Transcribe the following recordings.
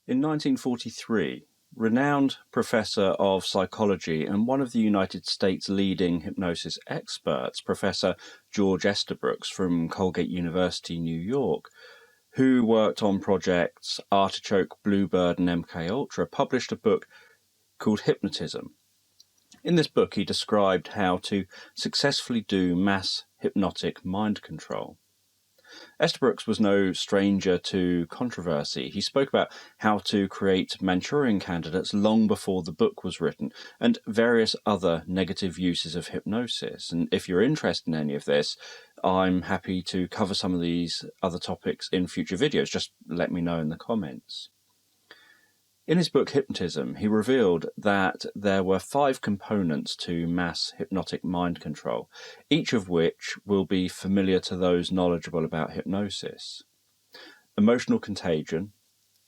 In 1943, renowned professor of psychology and one of the United States' leading hypnosis experts, Professor George Estabrooks from Colgate University, New York, who worked on projects Artichoke, Bluebird and MKUltra, published a book called Hypnotism. In this book, he described how to successfully do mass hypnotic mind control. Estabrooks was no stranger to controversy. He spoke about how to create Manchurian candidates long before the book was written, and various other negative uses of hypnosis. And if you're interested in any of this, I'm happy to cover some of these other topics in future videos. Just let me know in the comments. In his book Hypnotism, he revealed that there were 5 components to mass hypnotic mind control, each of which will be familiar to those knowledgeable about hypnosis. Emotional contagion,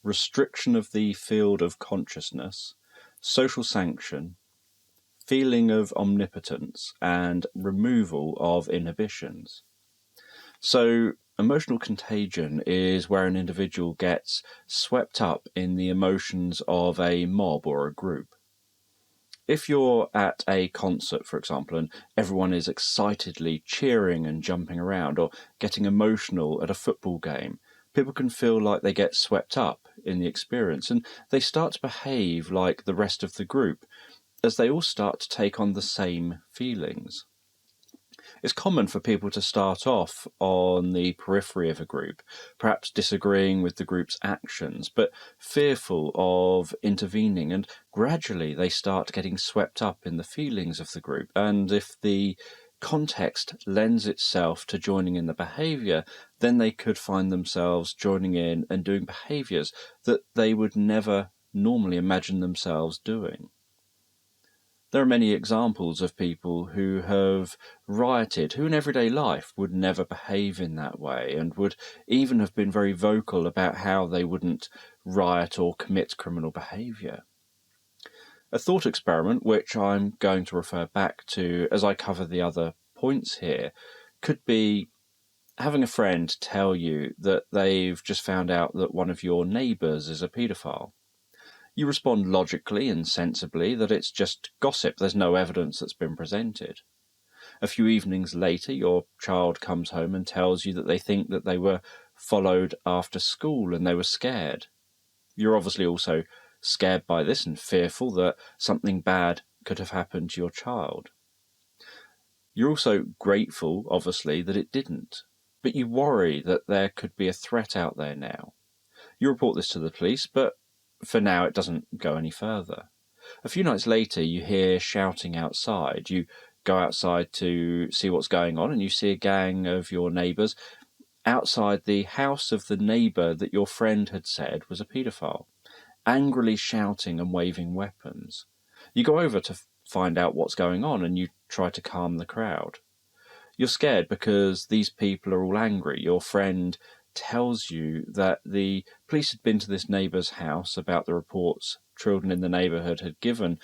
restriction of the field of consciousness, social sanction, feeling of omnipotence, and removal of inhibitions. So, emotional contagion is where an individual gets swept up in the emotions of a mob or a group. If you're at a concert, for example, and everyone is excitedly cheering and jumping around, or getting emotional at a football game, people can feel like they get swept up in the experience, and they start to behave like the rest of the group, as they all start to take on the same feelings. It's common for people to start off on the periphery of a group, perhaps disagreeing with the group's actions, but fearful of intervening, and gradually they start getting swept up in the feelings of the group. And if the context lends itself to joining in the behaviour, then they could find themselves joining in and doing behaviours that they would never normally imagine themselves doing. There are many examples of people who have rioted, who in everyday life would never behave in that way, and would even have been very vocal about how they wouldn't riot or commit criminal behaviour. A thought experiment, which I'm going to refer back to as I cover the other points here, could be having a friend tell you that they've just found out that one of your neighbours is a paedophile. You respond logically and sensibly that it's just gossip, there's no evidence that's been presented. A few evenings later, your child comes home and tells you that they think that they were followed after school and they were scared. You're obviously also scared by this and fearful that something bad could have happened to your child. You're also grateful, obviously, that it didn't, but you worry that there could be a threat out there now. You report this to the police, but for now, it doesn't go any further. A few nights later, you hear shouting outside. You go outside to see what's going on, and you see a gang of your neighbours outside the house of the neighbour that your friend had said was a paedophile, angrily shouting and waving weapons. You go over to find out what's going on, and you try to calm the crowd. You're scared because these people are all angry. Your friend tells you that the police had been to this neighbour's house about the reports children in the neighbourhood had given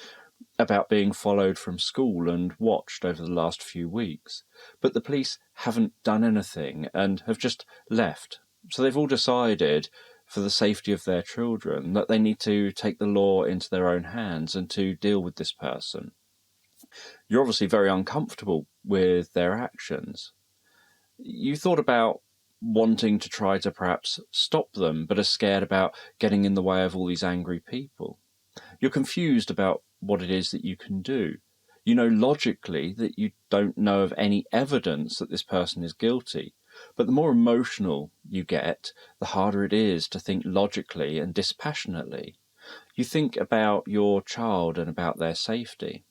about being followed from school and watched over the last few weeks. But the police haven't done anything and have just left. So they've all decided, for the safety of their children, that they need to take the law into their own hands and to deal with this person. You're obviously very uncomfortable with their actions. You thought about wanting to try to perhaps stop them, but are scared about getting in the way of all these angry people. You're confused about what it is that you can do. You know logically that you don't know of any evidence that this person is guilty, but the more emotional you get, the harder it is to think logically and dispassionately. You think about your child and about their safety.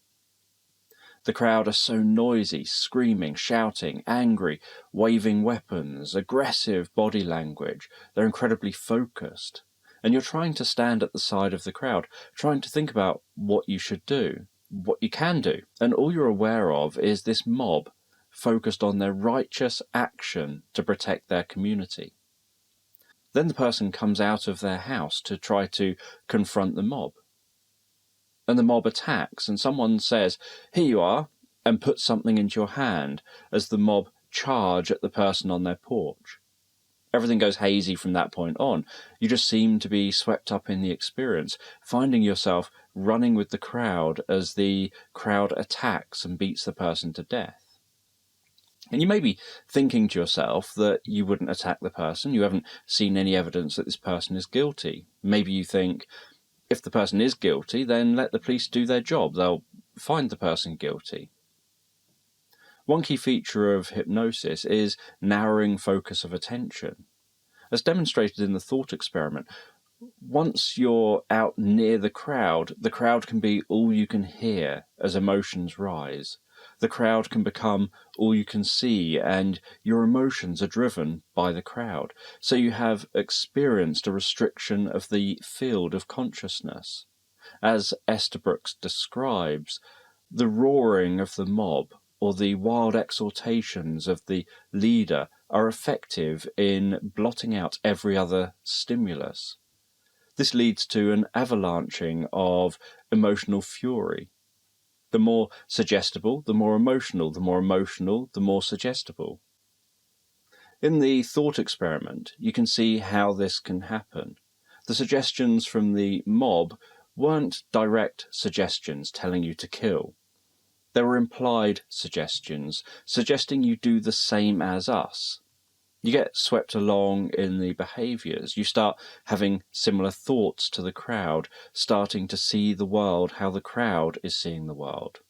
The crowd are so noisy, screaming, shouting, angry, waving weapons, aggressive body language. They're incredibly focused. And you're trying to stand at the side of the crowd, trying to think about what you should do, what you can do. And all you're aware of is this mob focused on their righteous action to protect their community. Then the person comes out of their house to try to confront the mob. And the mob attacks, and someone says, "Here you are," and puts something into your hand as the mob charge at the person on their porch. everything goes hazy from that point on. You just seem to be swept up in the experience, finding yourself running with the crowd as the crowd attacks and beats the person to death. And you may be thinking to yourself that you wouldn't attack the person. You haven't seen any evidence that this person is guilty. Maybe you think, if the person is guilty, then let the police do their job. They'll find the person guilty. One key feature of hypnosis is narrowing focus of attention. As demonstrated in the thought experiment, once you're out near the crowd can be all you can hear as emotions rise. The crowd can become all you can see, and your emotions are driven by the crowd. So you have experienced a restriction of the field of consciousness. As Estabrooks describes, the roaring of the mob or the wild exhortations of the leader are effective in blotting out every other stimulus. This leads to an avalanching of emotional fury. The more suggestible, the more emotional. The more emotional, the more suggestible. In the thought experiment, you can see how this can happen. The suggestions from the mob weren't direct suggestions telling you to kill. There were implied suggestions, suggesting you do the same as us. You get swept along in the behaviours. You start having similar thoughts to the crowd, starting to see the world how the crowd is seeing the world.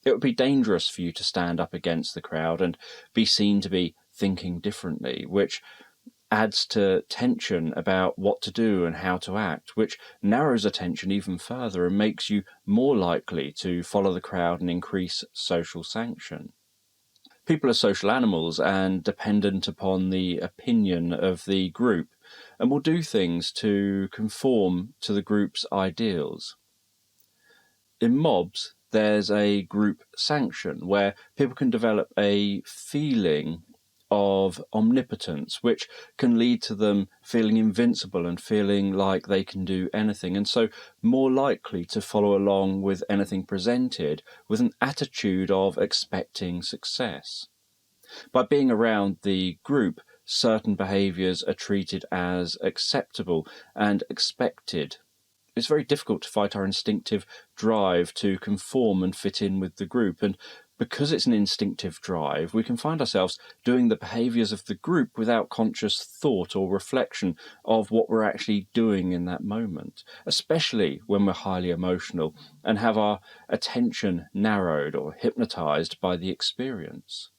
It would be dangerous for you to stand up against the crowd and be seen to be thinking differently, which adds to tension about what to do and how to act, which narrows attention even further and makes you more likely to follow the crowd and increase social sanction. People are social animals and dependent upon the opinion of the group, and will do things to conform to the group's ideals. In mobs, there's a group sanction where people can develop a feeling of omnipotence, which can lead to them feeling invincible and feeling like they can do anything, and so more likely to follow along with anything presented with an attitude of expecting success. By being around the group, certain behaviours are treated as acceptable and expected. It's very difficult to fight our instinctive drive to conform and fit in with the group, and because it's an instinctive drive, we can find ourselves doing the behaviours of the group without conscious thought or reflection of what we're actually doing in that moment, especially when we're highly emotional and have our attention narrowed or hypnotised by the experience.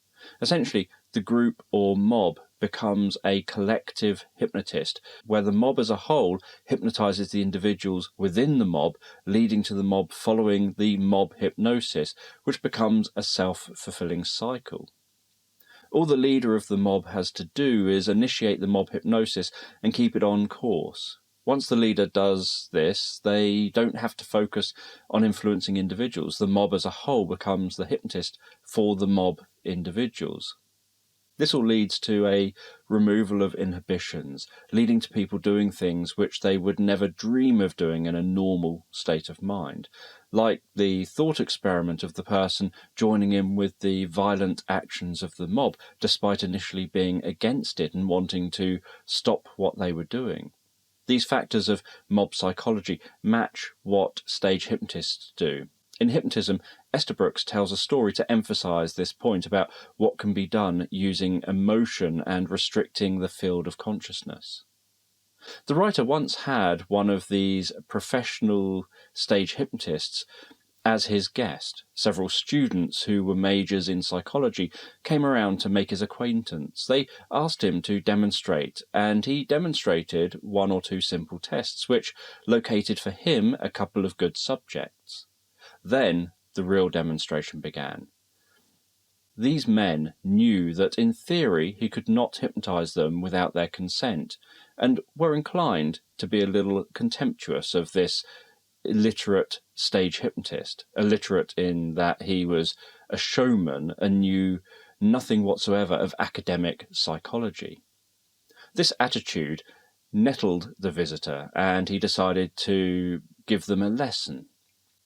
Essentially, the group or mob becomes a collective hypnotist, where the mob as a whole hypnotises the individuals within the mob, leading to the mob following the mob hypnosis, which becomes a self-fulfilling cycle. All the leader of the mob has to do is initiate the mob hypnosis and keep it on course. Once the leader does this, they don't have to focus on influencing individuals. The mob as a whole becomes the hypnotist for the mob individuals. This all leads to a removal of inhibitions, leading to people doing things which they would never dream of doing in a normal state of mind, like the thought experiment of the person joining in with the violent actions of the mob, despite initially being against it and wanting to stop what they were doing. These factors of mob psychology match what stage hypnotists do. In Hypnotism, Estabrooks tells a story to emphasise this point about what can be done using emotion and restricting the field of consciousness. The writer once had one of these professional stage hypnotists as his guest. Several students who were majors in psychology came around to make his acquaintance. They asked him to demonstrate, and he demonstrated one or two simple tests, which located for him a couple of good subjects. Then the real demonstration began. These men knew that in theory he could not hypnotise them without their consent, and were inclined to be a little contemptuous of this illiterate stage hypnotist, illiterate in that he was a showman and knew nothing whatsoever of academic psychology. This attitude nettled the visitor, and he decided to give them a lesson.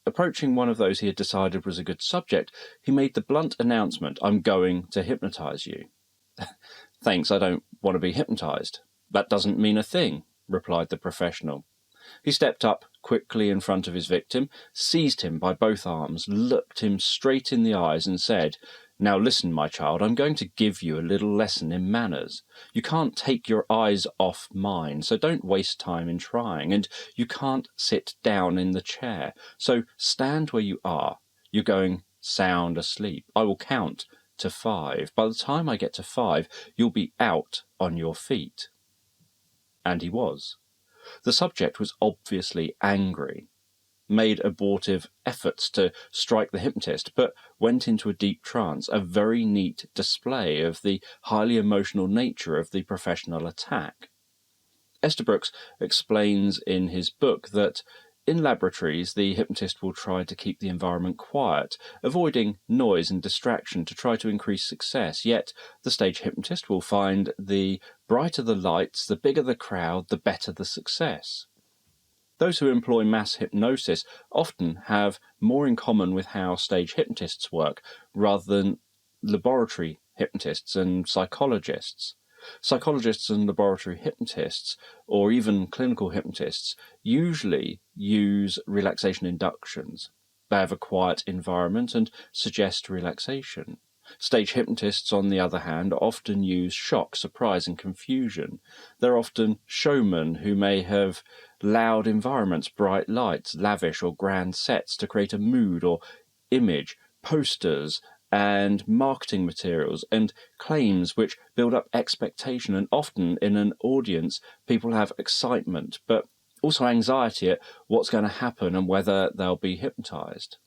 Approaching one of those he had decided was a good subject, he made the blunt announcement, "I'm going to hypnotise you." "Thanks, I don't want to be hypnotized." "That doesn't mean a thing," replied the professional. He stepped up quickly in front of his victim, seized him by both arms, looked him straight in the eyes and said, "Now listen, my child, I'm going to give you a little lesson in manners. You can't take your eyes off mine, so don't waste time in trying, and you can't sit down in the chair, so stand where you are. You're going sound asleep. I will count to 5. By the time I get to 5, you'll be out on your feet." And he was. The subject was obviously angry, made abortive efforts to strike the hypnotist, but went into a deep trance, a very neat display of the highly emotional nature of the professional attack. Estabrooks explains in his book that in laboratories, the hypnotist will try to keep the environment quiet, avoiding noise and distraction to try to increase success. Yet the stage hypnotist will find the brighter the lights, the bigger the crowd, the better the success. Those who employ mass hypnosis often have more in common with how stage hypnotists work rather than laboratory hypnotists and psychologists. Psychologists and laboratory hypnotists, or even clinical hypnotists, usually use relaxation inductions. They have a quiet environment and suggest relaxation. Stage hypnotists, on the other hand, often use shock, surprise, and confusion. They're often showmen who may have loud environments, bright lights, lavish or grand sets to create a mood or image, posters, and marketing materials and claims which build up expectation, and often in an audience people have excitement but also anxiety at what's going to happen and whether they'll be hypnotized.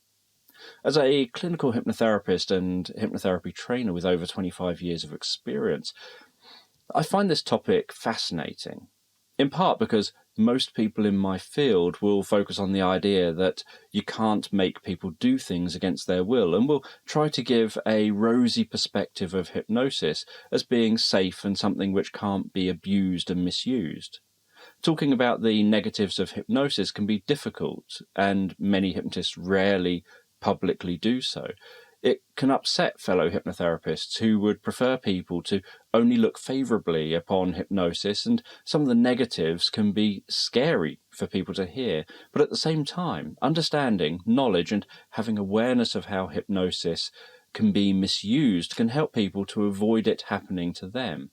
As a clinical hypnotherapist and hypnotherapy trainer with over 25 years of experience, I find this topic fascinating, in part because most people in my field will focus on the idea that you can't make people do things against their will, and will try to give a rosy perspective of hypnosis as being safe and something which can't be abused and misused. Talking about the negatives of hypnosis can be difficult, and many hypnotists rarely publicly do so. It can upset fellow hypnotherapists who would prefer people to only look favourably upon hypnosis, and some of the negatives can be scary for people to hear. But at the same time, understanding, knowledge, and having awareness of how hypnosis can be misused can help people to avoid it happening to them.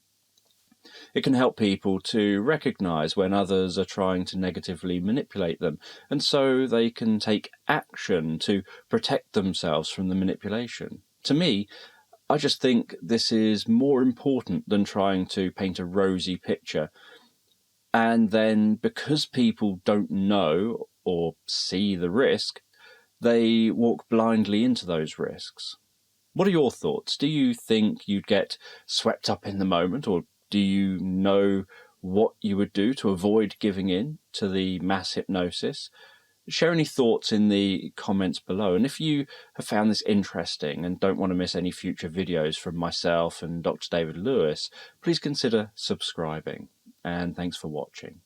It can help people to recognise when others are trying to negatively manipulate them, and so they can take action to protect themselves from the manipulation. To me, I just think this is more important than trying to paint a rosy picture. And then, because people don't know or see the risk, they walk blindly into those risks. What are your thoughts? Do you think you'd get swept up in the moment, or do you know what you would do to avoid giving in to the mass hypnosis? Share any thoughts in the comments below. And if you have found this interesting and don't want to miss any future videos from myself and Dr. David Lewis, please consider subscribing. And thanks for watching.